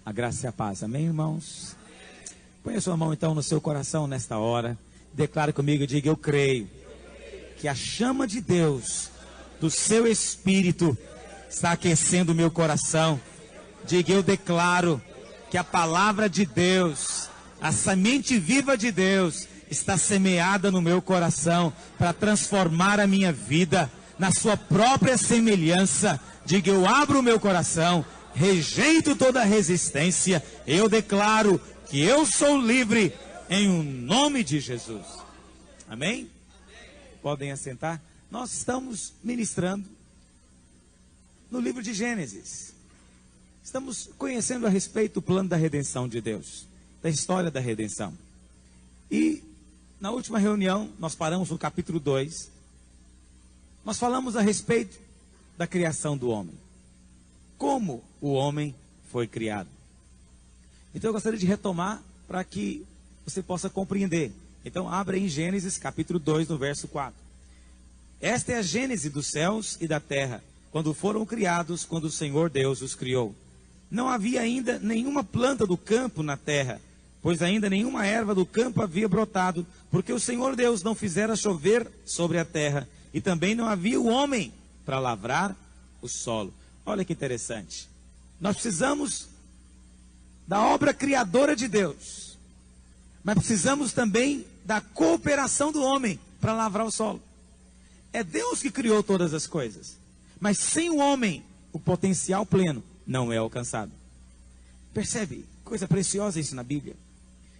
A graça e a paz. Amém, irmãos? Põe a sua mão então no seu coração nesta hora. Declare comigo e diga: eu creio que a chama de Deus, do seu Espírito, está aquecendo o meu coração. Diga: eu declaro que a palavra de Deus, a semente viva de Deus, está semeada no meu coração para transformar a minha vida na sua própria semelhança. Diga: eu abro o meu coração, rejeito toda resistência, eu declaro que eu sou livre em o nome de Jesus. Amém? Podem assentar. Nós estamos ministrando no livro de Gênesis. Estamos conhecendo a respeito do plano da redenção de Deus, da história da redenção. E na última reunião, nós paramos no capítulo 2. Nós falamos a respeito da criação do homem. Como o homem foi criado. Então eu gostaria de retomar para que você possa compreender. Então abra em Gênesis capítulo 2, no verso 4. Esta é a gênese dos céus e da terra, quando foram criados, quando o Senhor Deus os criou. Não havia ainda nenhuma planta do campo na terra, pois ainda nenhuma erva do campo havia brotado, porque o Senhor Deus não fizera chover sobre a terra, e também não havia o homem para lavrar o solo. Olha que interessante. Nós precisamos da obra criadora de Deus, mas precisamos também da cooperação do homem para lavrar o solo. É Deus que criou todas as coisas, mas sem o homem, o potencial pleno não é alcançado. Percebe? Coisa preciosa isso na Bíblia.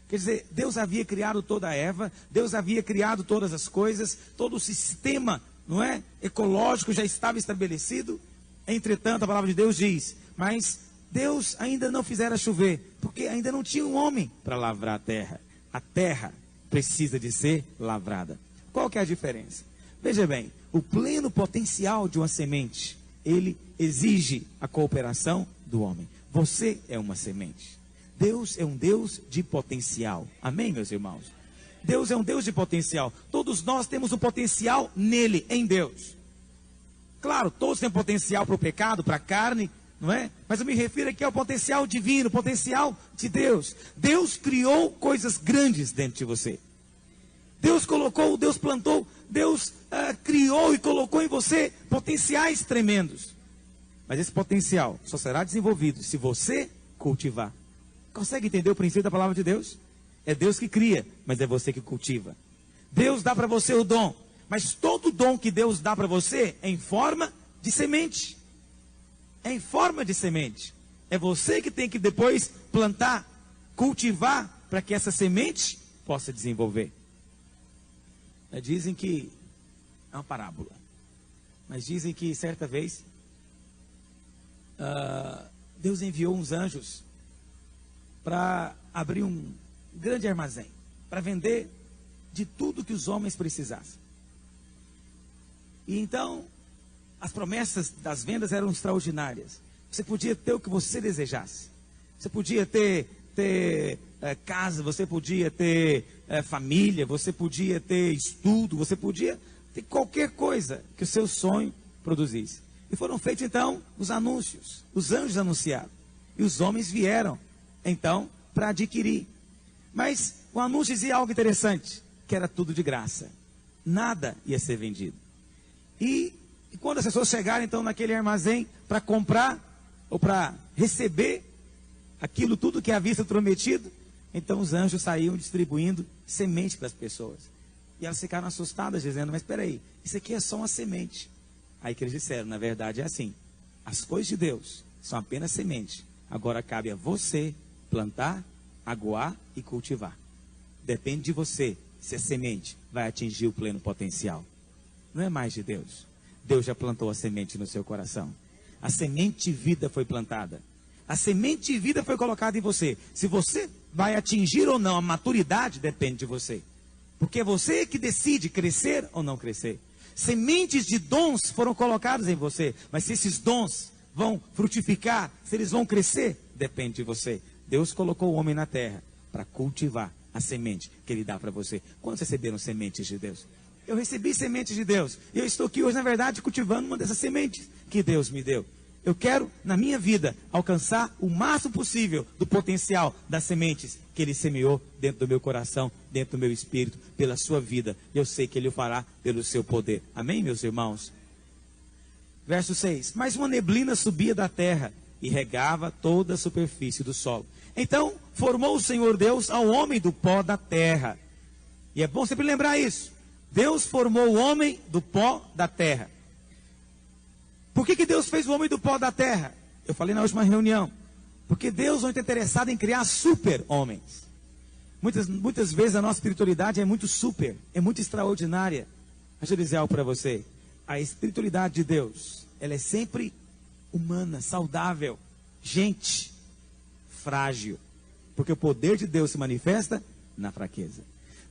Quer dizer, Deus havia criado toda a erva, Deus havia criado todas as coisas, todo o sistema, não é, ecológico já estava estabelecido. Entretanto, a palavra de Deus diz, mas Deus ainda não fizera chover, porque ainda não tinha um homem para lavrar a terra. A terra precisa de ser lavrada. Qual que é a diferença? Veja bem, o pleno potencial de uma semente, ele exige a cooperação do homem. Você é uma semente. Deus é um Deus de potencial. Amém, meus irmãos? Deus é um Deus de potencial. Todos nós temos um potencial nele, em Deus. Claro, todos têm potencial para o pecado, para a carne, não é? Mas eu me refiro aqui ao potencial divino, potencial de Deus. Deus criou coisas grandes dentro de você. Deus colocou, Deus plantou, Deus criou e colocou em você potenciais tremendos. Mas esse potencial só será desenvolvido se você cultivar. Consegue entender o princípio da palavra de Deus? É Deus que cria, mas é você que cultiva. Deus dá para você o dom, mas todo dom que Deus dá para você é em forma de semente. É em forma de semente. É você que tem que depois plantar, cultivar, para que essa semente possa desenvolver. Dizem que é uma parábola, mas dizem que certa vez Deus enviou uns anjos para abrir um grande armazém, para vender de tudo que os homens precisassem. E então, as promessas das vendas eram extraordinárias. Você podia ter o que você desejasse. Você podia ter casa, você podia ter família, você podia ter estudo, você podia ter qualquer coisa que o seu sonho produzisse. E foram feitos então os anúncios, os anjos anunciaram. E os homens vieram então para adquirir. Mas o anúncio dizia algo interessante, que era tudo de graça. Nada ia ser vendido. E quando as pessoas chegaram então naquele armazém para comprar ou para receber aquilo tudo que havia sido prometido, então os anjos saíam distribuindo semente para as pessoas. E elas ficaram assustadas, dizendo, mas espera aí, isso aqui é só uma semente. Aí que eles disseram, na verdade é assim, as coisas de Deus são apenas semente. Agora cabe a você plantar, aguar e cultivar. Depende de você se a semente vai atingir o pleno potencial. Não é mais de Deus. Deus já plantou a semente no seu coração. A semente de vida foi plantada. A semente de vida foi colocada em você. Se você vai atingir ou não a maturidade, depende de você. Porque é você que decide crescer ou não crescer. Sementes de dons foram colocadas em você. Mas se esses dons vão frutificar, se eles vão crescer, depende de você. Deus colocou o homem na terra para cultivar a semente que Ele dá para você. Quantos receberam sementes de Deus? Eu recebi sementes de Deus. E eu estou aqui hoje, na verdade, cultivando uma dessas sementes que Deus me deu. Eu quero, na minha vida, alcançar o máximo possível do potencial das sementes que Ele semeou dentro do meu coração, dentro do meu espírito, pela sua vida. Eu sei que Ele o fará pelo seu poder. Amém, meus irmãos? Verso 6. Mas uma neblina subia da terra e regava toda a superfície do solo. Então formou o Senhor Deus ao homem do pó da terra. E é bom sempre lembrar isso. Deus formou o homem do pó da terra. Por que Deus fez o homem do pó da terra? Eu falei na última reunião. Porque Deus não está interessado em criar super-homens. Muitas vezes a nossa espiritualidade é muito super, é muito extraordinária. Deixa eu dizer algo para você. A espiritualidade de Deus, ela é sempre humana, saudável, gente, frágil. Porque o poder de Deus se manifesta na fraqueza.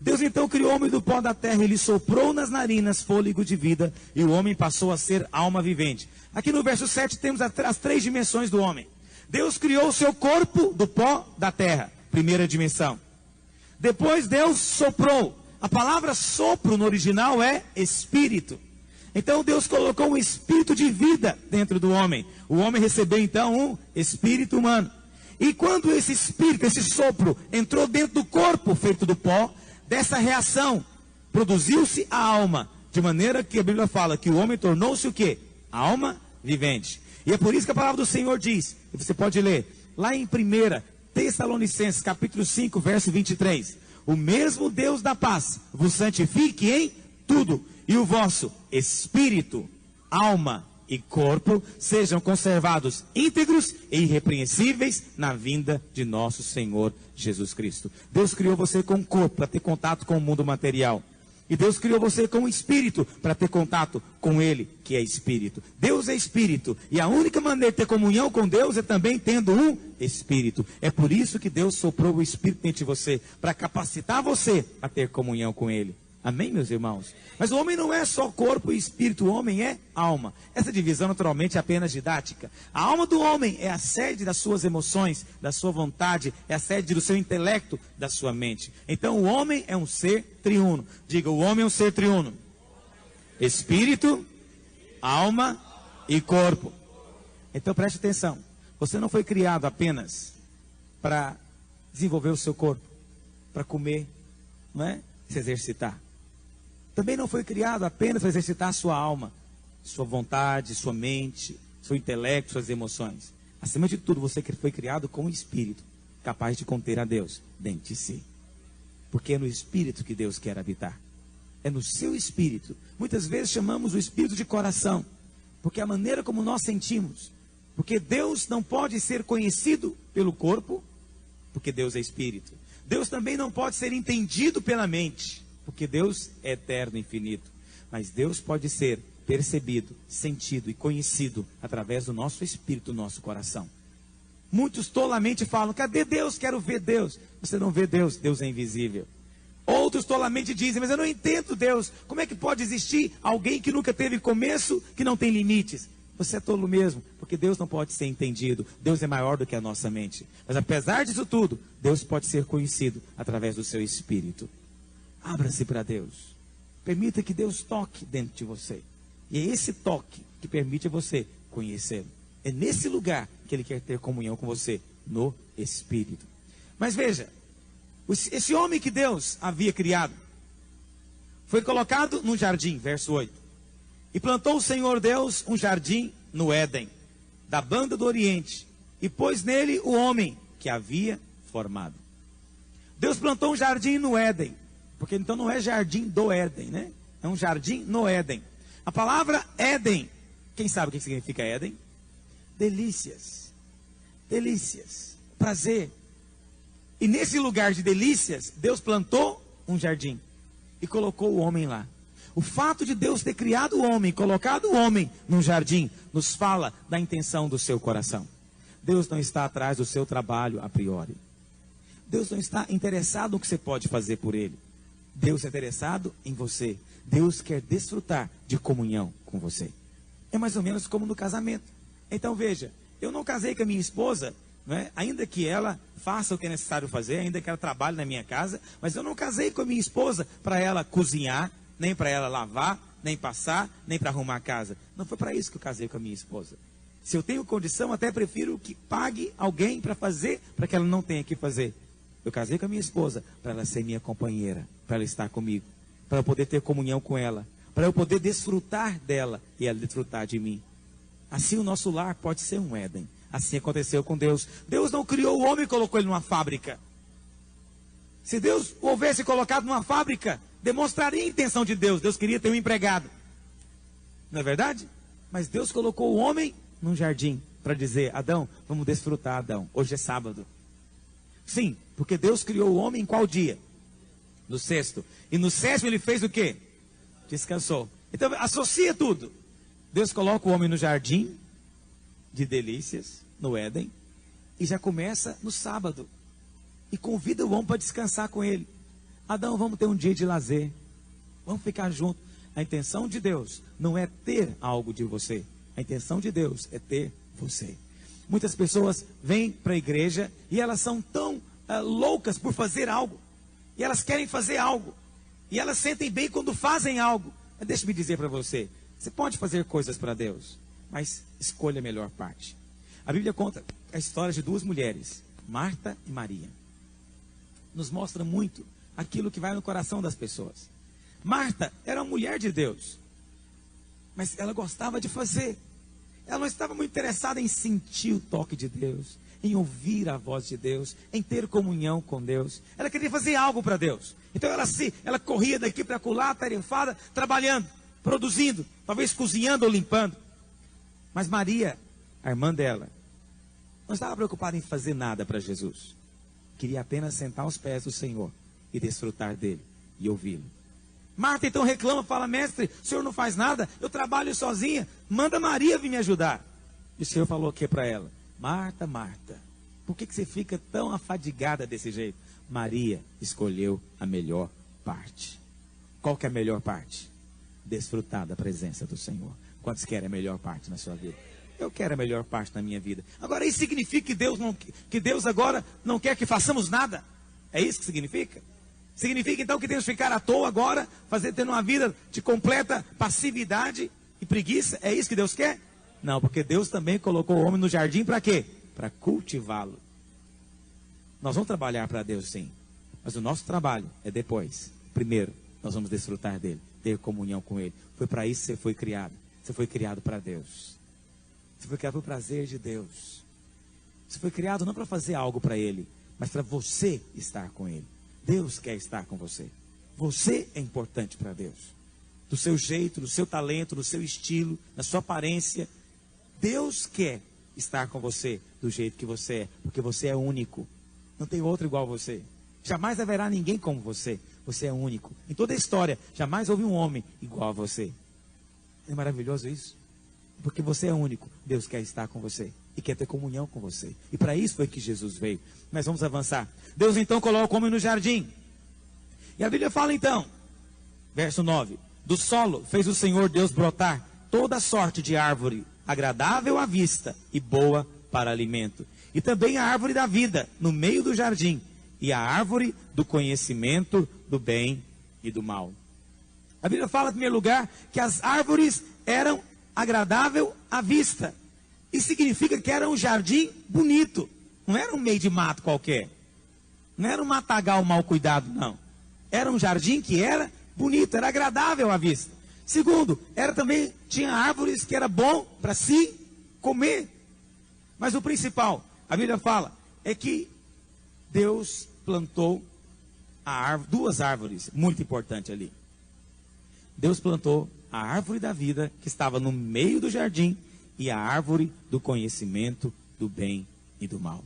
Deus então criou o homem do pó da terra, ele soprou nas narinas fôlego de vida, e o homem passou a ser alma vivente. Aqui no verso 7 temos as 3 dimensões do homem. Deus criou o seu corpo do pó da terra, primeira dimensão. Depois Deus soprou. A palavra sopro no original é espírito. Então Deus colocou um espírito de vida dentro do homem. O homem recebeu então um espírito humano. E quando esse espírito, esse sopro, entrou dentro do corpo feito do pó, dessa reação, produziu-se a alma, de maneira que a Bíblia fala que o homem tornou-se o quê? Alma vivente. E é por isso que a palavra do Senhor diz, e você pode ler, lá em 1 Tessalonicenses, capítulo 5, verso 23, o mesmo Deus da paz vos santifique em tudo, e o vosso espírito, alma e corpo sejam conservados íntegros e irrepreensíveis na vinda de nosso Senhor Jesus Cristo. Deus criou você com um corpo para ter contato com o mundo material. E Deus criou você com um espírito para ter contato com Ele, que é espírito. Deus é espírito. E a única maneira de ter comunhão com Deus é também tendo um espírito. É por isso que Deus soprou o espírito dentro de você, para capacitar você a ter comunhão com Ele. Amém, meus irmãos? Mas o homem não é só corpo e espírito, o homem é alma. Essa divisão naturalmente é apenas didática. A alma do homem é a sede das suas emoções, da sua vontade, é a sede do seu intelecto, da sua mente. Então o homem é um ser triuno. Diga, o homem é um ser triuno. Espírito, alma e corpo. Então preste atenção. Você não foi criado apenas para desenvolver o seu corpo, para comer, não é? Se exercitar. Também não foi criado apenas para exercitar a sua alma, sua vontade, sua mente, seu intelecto, suas emoções. Acima de tudo, você foi criado com um espírito capaz de conter a Deus dentro de si. Porque é no espírito que Deus quer habitar. É no seu espírito. Muitas vezes chamamos o espírito de coração, porque é a maneira como nós sentimos. Porque Deus não pode ser conhecido pelo corpo, porque Deus é espírito. Deus também não pode ser entendido pela mente, porque Deus é eterno e infinito. Mas Deus pode ser percebido, sentido e conhecido através do nosso espírito, do nosso coração. Muitos tolamente falam, cadê Deus? Quero ver Deus. Você não vê Deus, Deus é invisível. Outros tolamente dizem, mas eu não entendo Deus. Como é que pode existir alguém que nunca teve começo, que não tem limites? Você é tolo mesmo, porque Deus não pode ser entendido. Deus é maior do que a nossa mente. Mas apesar disso tudo, Deus pode ser conhecido através do seu espírito. Abra-se para Deus. Permita que Deus toque dentro de você. E é esse toque que permite você conhecê-lo. É nesse lugar que Ele quer ter comunhão com você, no Espírito. Mas veja, esse homem que Deus havia criado, foi colocado no jardim, verso 8. E plantou o Senhor Deus um jardim no Éden, da banda do Oriente, e pôs nele o homem que havia formado. Deus plantou um jardim no Éden, porque então não é jardim do Éden, né? É um jardim no Éden. A palavra Éden, quem sabe o que significa Éden? Delícias, delícias, prazer. E nesse lugar de delícias, Deus plantou um jardim e colocou o homem lá. O fato de Deus ter criado o homem, colocado o homem num jardim, nos fala da intenção do seu coração. Deus não está atrás do seu trabalho a priori. Deus não está interessado no que você pode fazer por Ele. Deus é interessado em você. Deus quer desfrutar de comunhão com você. É mais ou menos como no casamento. Então veja, eu não casei com a minha esposa, não é? Ainda que ela faça o que é necessário fazer, ainda que ela trabalhe na minha casa, mas eu não casei com a minha esposa para ela cozinhar, nem para ela lavar, nem passar, nem para arrumar a casa. Não foi para isso que eu casei com a minha esposa. Se eu tenho condição, até prefiro que pague alguém para fazer, para que ela não tenha que fazer. Eu casei com a minha esposa para ela ser minha companheira, para ela estar comigo, para eu poder ter comunhão com ela, para eu poder desfrutar dela e ela desfrutar de mim. Assim o nosso lar pode ser um Éden. Assim aconteceu com Deus. Deus não criou o homem e colocou ele numa fábrica. Se Deus o houvesse colocado numa fábrica, demonstraria a intenção de Deus. Deus queria ter um empregado. Não é verdade? Mas Deus colocou o homem num jardim para dizer: Adão, vamos desfrutar, Adão. Hoje é sábado. Sim, porque Deus criou o homem em qual dia? No sexto. E no sétimo ele fez o quê? Descansou. Então associa tudo. Deus coloca o homem no jardim de delícias, no Éden, e já começa no sábado. E convida o homem para descansar com ele. Adão, vamos ter um dia de lazer. Vamos ficar juntos. A intenção de Deus não é ter algo de você. A intenção de Deus é ter você. Muitas pessoas vêm para a igreja e elas são tão loucas por fazer algo. E elas querem fazer algo. E elas sentem bem quando fazem algo. Mas deixa-me dizer para você. Você pode fazer coisas para Deus, mas escolha a melhor parte. A Bíblia conta a história de duas mulheres, Marta e Maria. Nos mostra muito aquilo que vai no coração das pessoas. Marta era uma mulher de Deus, mas ela gostava de fazer. Ela não estava muito interessada em sentir o toque de Deus, em ouvir a voz de Deus, em ter comunhão com Deus. Ela queria fazer algo para Deus. Então ela corria daqui para acolá, tarefada, trabalhando, produzindo, talvez cozinhando ou limpando. Mas Maria, a irmã dela, não estava preocupada em fazer nada para Jesus. Queria apenas sentar aos pés do Senhor e desfrutar dele e ouvi-lo. Marta então reclama, fala: mestre, o senhor não faz nada, eu trabalho sozinha, manda Maria vir me ajudar. E o Senhor falou o que para ela? Marta, Marta, por que você fica tão afadigada desse jeito? Maria escolheu a melhor parte. Qual que é a melhor parte? Desfrutar da presença do Senhor. Quantos querem a melhor parte na sua vida? Eu quero a melhor parte na minha vida. Agora isso significa que Deus agora não quer que façamos nada? É isso que significa? Significa então que temos que ficar à toa agora, tendo uma vida de completa passividade e preguiça? É isso que Deus quer? Não, porque Deus também colocou o homem no jardim para quê? Para cultivá-lo. Nós vamos trabalhar para Deus, sim, mas o nosso trabalho é depois. Primeiro, nós vamos desfrutar dele, ter comunhão com ele. Foi para isso que você foi criado. Você foi criado para Deus. Você foi criado para o prazer de Deus. Você foi criado não para fazer algo para ele, mas para você estar com ele. Deus quer estar com você. Você é importante para Deus. Do seu jeito, do seu talento, do seu estilo, na sua aparência. Deus quer estar com você do jeito que você é, porque você é único. Não tem outro igual a você. Jamais haverá ninguém como você. Você é único. Em toda a história, jamais houve um homem igual a você. É maravilhoso isso? Porque você é único. Deus quer estar com você e quer ter comunhão com você. E para isso foi que Jesus veio. Mas vamos avançar. Deus então coloca o homem no jardim. E a Bíblia fala então, verso 9: do solo fez o Senhor Deus brotar toda sorte de árvore, agradável à vista e boa para alimento. E também a árvore da vida no meio do jardim, e a árvore do conhecimento do bem e do mal. A Bíblia fala, em primeiro lugar, que as árvores eram agradável à vista. Isso significa que era um jardim bonito. Não era um meio de mato qualquer. Não era um matagal mal cuidado, não. Era um jardim que era bonito, era agradável à vista. Segundo, tinha árvores que era bom para se comer. Mas o principal, a Bíblia fala, é que Deus plantou duas árvores, muito importante ali. Deus plantou a árvore da vida, que estava no meio do jardim, e a árvore do conhecimento do bem e do mal.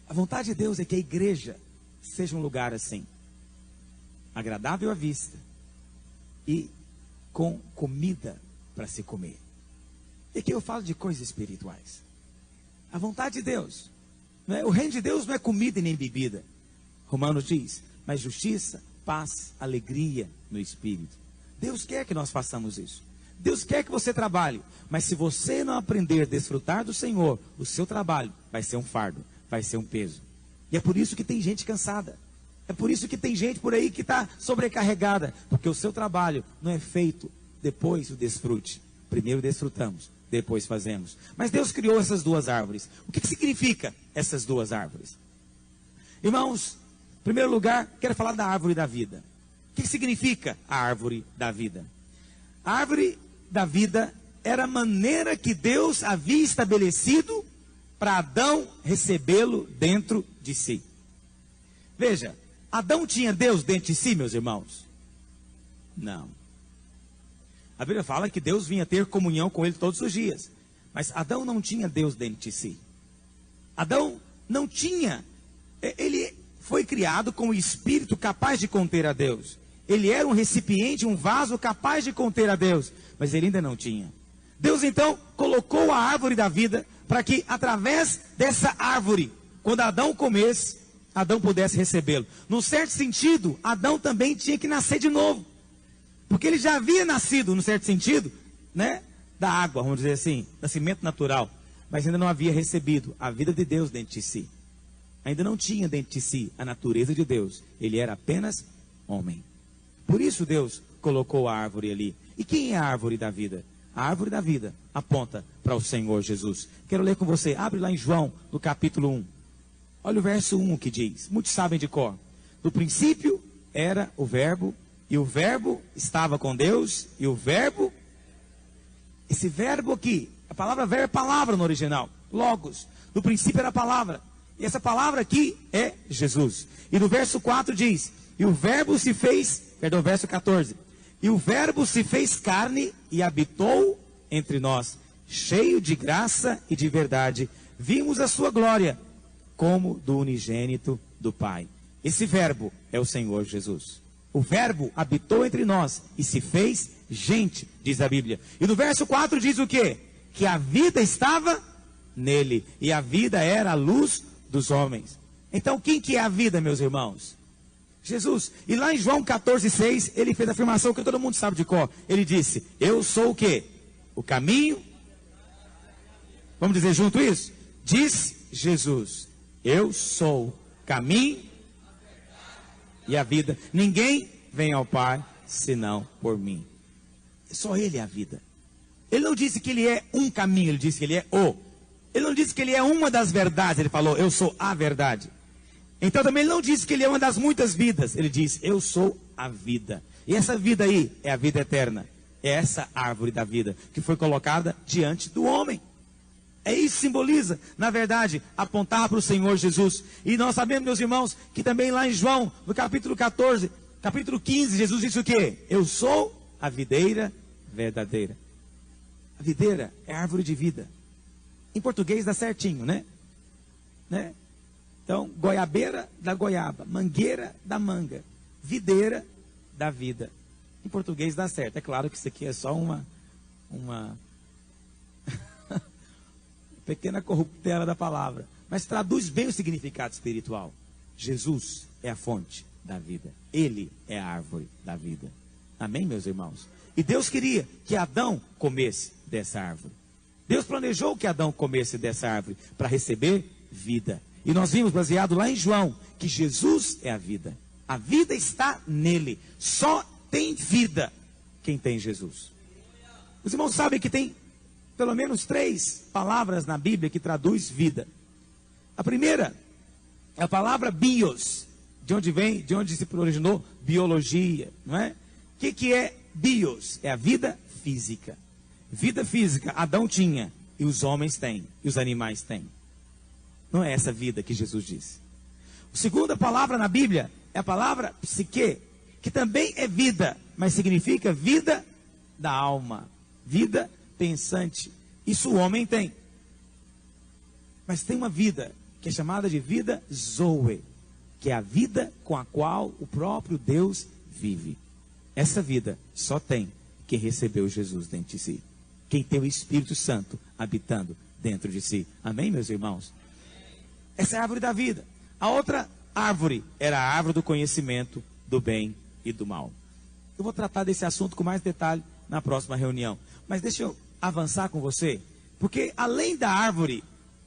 A vontade de Deus é que a igreja seja um lugar assim, agradável à vista e com comida para se comer. E aqui eu falo de coisas espirituais. A vontade de Deus, o reino de Deus não é comida e nem bebida. Romanos diz, mas justiça, paz, alegria no Espírito. Deus quer que nós façamos isso. Deus quer que você trabalhe, mas se você não aprender a desfrutar do Senhor, o seu trabalho vai ser um fardo, vai ser um peso. E é por isso que tem gente cansada. É por isso que tem gente por aí que está sobrecarregada, porque o seu trabalho não é feito depois do desfrute. Primeiro desfrutamos, depois fazemos. Mas Deus criou essas duas árvores. O que significa essas duas árvores? Irmãos, em primeiro lugar, quero falar da árvore da vida. O que significa a árvore da vida? A árvore da vida era a maneira que Deus havia estabelecido para Adão recebê-lo dentro de si. Veja, Adão tinha Deus dentro de si, meus irmãos? Não. A Bíblia fala que Deus vinha ter comunhão com ele todos os dias. Mas Adão não tinha Deus dentro de si. Adão não tinha. Ele foi criado com o espírito capaz de conter a Deus. Ele era um recipiente, um vaso capaz de conter a Deus. Mas ele ainda não tinha. Deus então colocou a árvore da vida para que através dessa árvore, quando Adão comesse, Adão pudesse recebê-lo. Num certo sentido, Adão também tinha que nascer de novo. Porque ele já havia nascido, num certo sentido, né, da água, vamos dizer assim, nascimento natural. Mas ainda não havia recebido a vida de Deus dentro de si. Ainda não tinha dentro de si a natureza de Deus. Ele era apenas homem. Por isso Deus colocou a árvore ali. E quem é a árvore da vida? A árvore da vida aponta para o Senhor Jesus. Quero ler com você. Abre lá em João, no capítulo 1. Olha o verso 1 que diz. Muitos sabem de cor. No princípio era o verbo, e o verbo estava com Deus, e o verbo... Esse verbo aqui, a palavra verbo é palavra no original. Logos. No princípio era a palavra. E essa palavra aqui é Jesus. E no verso 4 diz, e o verbo se fez, perdão, verso 14. E o verbo se fez carne e habitou entre nós, cheio de graça e de verdade. Vimos a sua glória, como do unigênito do Pai. Esse verbo é o Senhor Jesus. O verbo habitou entre nós e se fez gente, diz a Bíblia. E no verso 4 diz o quê? Que a vida estava nele, e a vida era a luz dos homens. Então quem que é a vida, meus irmãos? Jesus. E lá em João 14,6, ele fez a afirmação que todo mundo sabe de cor. Ele disse, eu sou o quê? O caminho. Vamos dizer junto isso? Diz Jesus, eu sou o caminho e a vida. Ninguém vem ao Pai senão por mim. Só Ele é a vida. Ele não disse que Ele é um caminho, Ele disse que Ele é o. Ele não disse que Ele é uma das verdades, Ele falou, eu sou a verdade. Então também Ele não disse que Ele é uma das muitas vidas. Ele diz, eu sou a vida. E essa vida aí é a vida eterna. É essa árvore da vida que foi colocada diante do homem. É isso que simboliza, na verdade, apontar para o Senhor Jesus. E nós sabemos, meus irmãos, que também lá em João, no capítulo 14, capítulo 15, Jesus disse o quê? Eu sou a videira verdadeira. A videira é a árvore de vida. Em português dá certinho, né? Então, goiabeira da goiaba, mangueira da manga, videira da vida. Em português dá certo. É claro que isso aqui é só uma pequena corruptela da palavra. Mas traduz bem o significado espiritual. Jesus é a fonte da vida. Ele é a árvore da vida. Amém, meus irmãos? E Deus queria que Adão comesse dessa árvore. Deus planejou que Adão comesse dessa árvore para receber vida. E nós vimos, baseado lá em João, que Jesus é a vida. A vida está nele. Só tem vida quem tem Jesus. Os irmãos sabem que tem pelo menos 3 palavras na Bíblia que traduz vida. A primeira é a palavra bios, de onde se originou biologia, não é? O que é bios? É a vida física. Vida física, Adão tinha, e os homens têm, e os animais têm. Não é essa vida que Jesus disse. A segunda palavra na Bíblia é a palavra psique, que também é vida, mas significa vida da alma, vida pensante. Isso o homem tem. Mas tem uma vida que é chamada de vida zoe, que é a vida com a qual o próprio Deus vive. Essa vida só tem quem recebeu Jesus dentro de si. Quem tem o Espírito Santo habitando dentro de si. Amém, meus irmãos? Essa é a árvore da vida. A outra árvore era a árvore do conhecimento do bem e do mal. Eu vou tratar desse assunto com mais detalhe na próxima reunião. Mas deixa eu avançar com você. Porque além da árvore,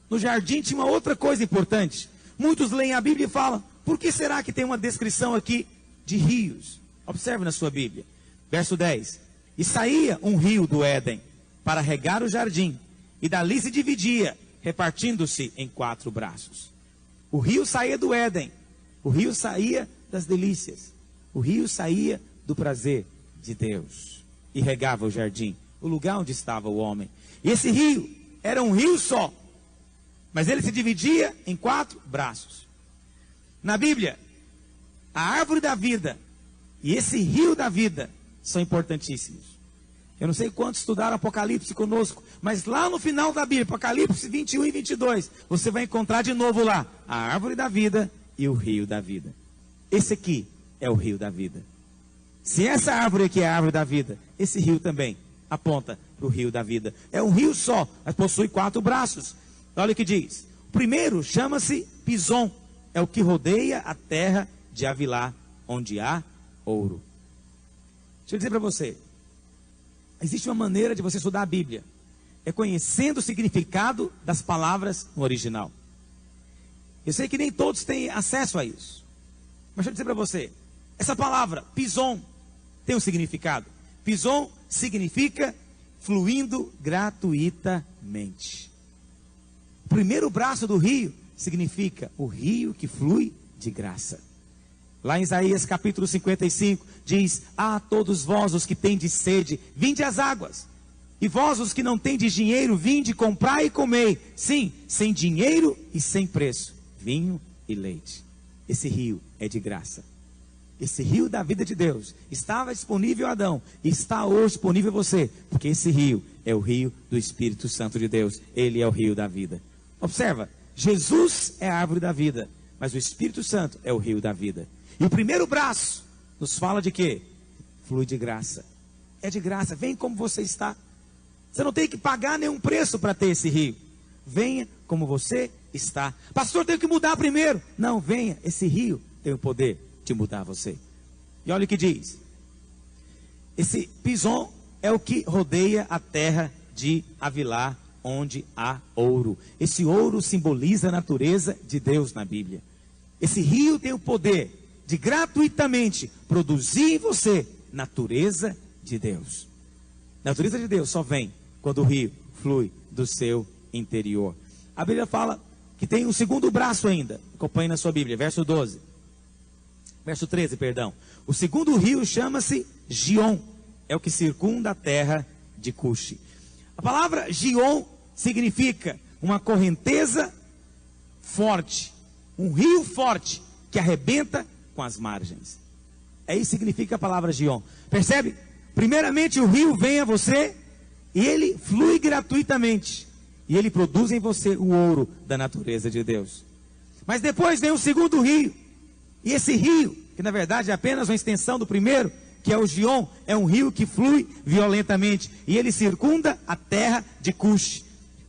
no jardim tinha uma outra coisa importante. Muitos leem a Bíblia e falam, por que será que tem uma descrição aqui de rios? Observe na sua Bíblia. Verso 10. E saía um rio do Éden, para regar o jardim, e dali se dividia, repartindo-se em 4 braços. O rio saía do Éden, o rio saía das delícias, o rio saía do prazer de Deus, e regava o jardim, o lugar onde estava o homem. E esse rio era um rio só, mas ele se dividia em 4 braços. Na Bíblia, a árvore da vida e esse rio da vida são importantíssimos. Eu não sei quantos estudaram Apocalipse conosco, mas lá no final da Bíblia, Apocalipse 21 e 22, você vai encontrar de novo lá a árvore da vida e o rio da vida. Esse aqui é o rio da vida. Se essa árvore aqui é a árvore da vida, esse rio também aponta para o rio da vida. É um rio só, mas possui 4 braços. Olha o que diz. O primeiro chama-se Pison, é o que rodeia a terra de Havilá, onde há ouro. Deixa eu dizer para você, existe uma maneira de você estudar a Bíblia, é conhecendo o significado das palavras no original. Eu sei que nem todos têm acesso a isso, mas deixa eu dizer para você, essa palavra, Pison, tem um significado. Pison significa fluindo gratuitamente. O primeiro braço do rio significa o rio que flui de graça. Lá em Isaías capítulo 55, diz: "Ah, todos vós os que tendes sede, vinde às águas. E vós os que não tendes dinheiro, vinde, comprai e comei. Sim, sem dinheiro e sem preço, vinho e leite." Esse rio é de graça. Esse rio da vida de Deus estava disponível a Adão e está hoje disponível a você, porque esse rio é o rio do Espírito Santo de Deus. Ele é o rio da vida. Observa, Jesus é a árvore da vida, mas o Espírito Santo é o rio da vida. E o primeiro braço nos fala de quê? Flui de graça. É de graça, vem como você está. Você não tem que pagar nenhum preço para ter esse rio. Venha como você está. Pastor, tenho que mudar primeiro. Não, venha, esse rio tem o poder de mudar você. E olha o que diz. Esse Pison é o que rodeia a terra de Havilá, onde há ouro. Esse ouro simboliza a natureza de Deus na Bíblia. Esse rio tem o poder de gratuitamente produzir em você natureza de Deus. Natureza de Deus só vem quando o rio flui do seu interior. A Bíblia fala que tem um segundo braço ainda. Acompanhe na sua Bíblia, verso 13, perdão. O segundo rio chama-se Gion, é o que circunda a terra de Cuxi. A palavra Gion significa uma correnteza forte, um rio forte que arrebenta com as margens. É isso que significa a palavra Gion. Percebe? Primeiramente o rio vem a você e ele flui gratuitamente. E ele produz em você o ouro da natureza de Deus. Mas depois vem o segundo rio. E esse rio, que na verdade é apenas uma extensão do primeiro, que é o Gion, é um rio que flui violentamente. E ele circunda a terra de Cuxi.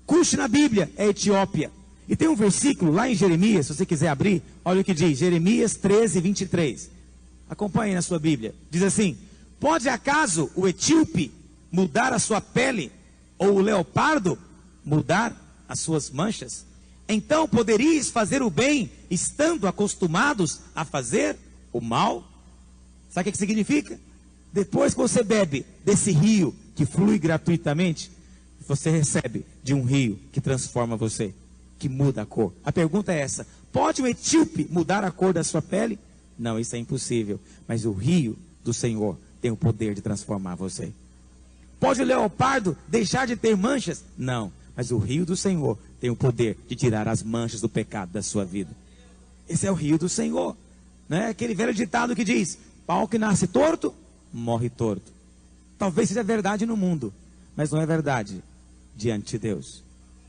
Cuxi na Bíblia é Etiópia. E tem um versículo lá em Jeremias, se você quiser abrir, olha o que diz, Jeremias 13, 23. Acompanhe na sua Bíblia. Diz assim: "Pode acaso o etíope mudar a sua pele, ou o leopardo mudar as suas manchas? Então poderíeis fazer o bem, estando acostumados a fazer o mal?" Sabe o que significa? Depois que você bebe desse rio que flui gratuitamente, você recebe de um rio que transforma você, que muda a cor. A pergunta é essa: pode um etíope mudar a cor da sua pele? Não, isso é impossível. Mas o rio do Senhor tem o poder de transformar você. Pode o leopardo deixar de ter manchas? Não, mas o rio do Senhor tem o poder de tirar as manchas do pecado da sua vida. Esse é o rio do Senhor, né? Aquele velho ditado que diz: pau que nasce torto, morre torto. Talvez seja verdade no mundo, mas não é verdade diante de Deus.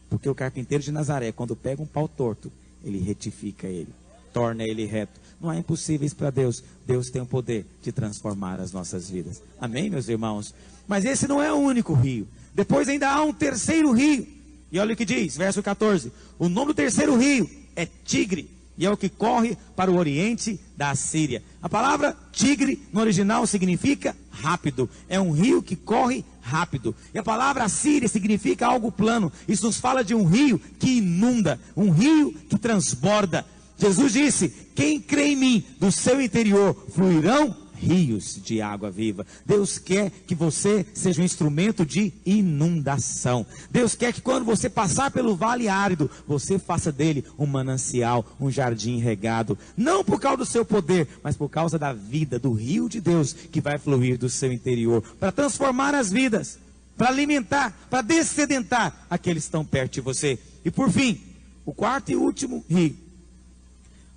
Porque o carpinteiro de Nazaré, quando pega um pau torto, ele retifica ele, torna ele reto. Não há impossíveis para Deus. Deus tem o poder de transformar as nossas vidas. Amém, meus irmãos? Mas esse não é o único rio. Depois ainda há um terceiro rio. E olha o que diz, verso 14. O nome do terceiro rio é Tigre. E é o que corre para o oriente da Assíria. A palavra Tigre no original significa rápido. É um rio que corre rápido. E a palavra Assíria significa algo plano. Isso nos fala de um rio que inunda, um rio que transborda. Jesus disse: quem crê em mim, do seu interior fluirão rios de água viva. Deus quer que você seja um instrumento de inundação. Deus quer que quando você passar pelo vale árido, você faça dele um manancial, um jardim regado. Não por causa do seu poder, mas por causa da vida, do rio de Deus que vai fluir do seu interior, para transformar as vidas, para alimentar, para dessedentar aqueles que estão perto de você. E por fim, o quarto e último rio.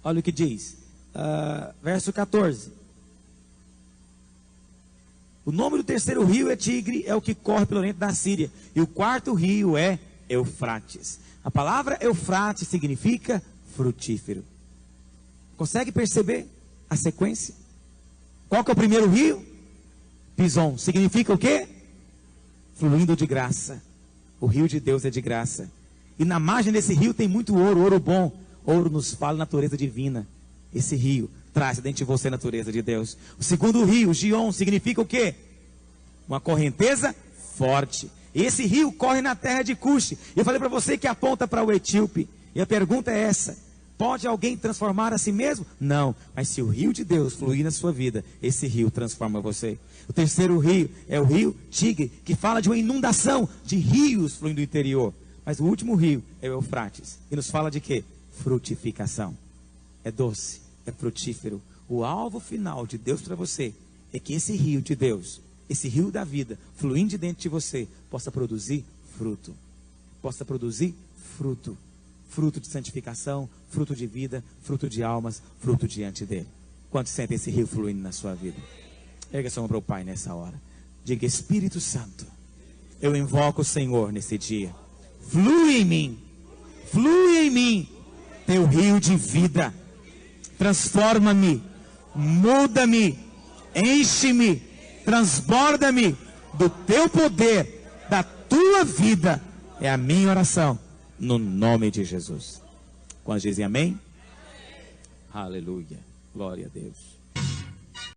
Olha o que diz, verso 14. O nome do terceiro rio é Tigre, é o que corre pelo oriente da Síria. E o quarto rio é Eufrates. A palavra Eufrates significa frutífero. Consegue perceber a sequência? Qual que é o primeiro rio? Pison. Significa o quê? Fluindo de graça. O rio de Deus é de graça. E na margem desse rio tem muito ouro, ouro bom. Ouro nos fala natureza divina. Esse rio traz dentro de você a natureza de Deus. O segundo rio, Gion, significa o quê? Uma correnteza forte. Esse rio corre na terra de Cuxi. Eu falei para você que aponta para o Etíope. E a pergunta é essa: pode alguém transformar a si mesmo? Não, mas se o rio de Deus fluir na sua vida, esse rio transforma você. O terceiro rio é o rio Tigre, que fala de uma inundação de rios fluindo do interior. Mas o último rio é o Eufrates, e nos fala de quê? Frutificação. É doce, é frutífero. O alvo final de Deus para você é que esse rio de Deus, esse rio da vida, fluindo de dentro de você, possa produzir fruto. Possa produzir fruto. Fruto de santificação, fruto de vida, fruto de almas, fruto diante dele. Quantos sentem esse rio fluindo na sua vida? Erga sua mão para o Pai nessa hora. Diga: Espírito Santo, eu invoco o Senhor nesse dia. Flui em mim, teu rio de vida. Transforma-me, muda-me, enche-me, transborda-me do teu poder, da tua vida. É a minha oração, no nome de Jesus. Quando dizem amém? Aleluia, glória a Deus.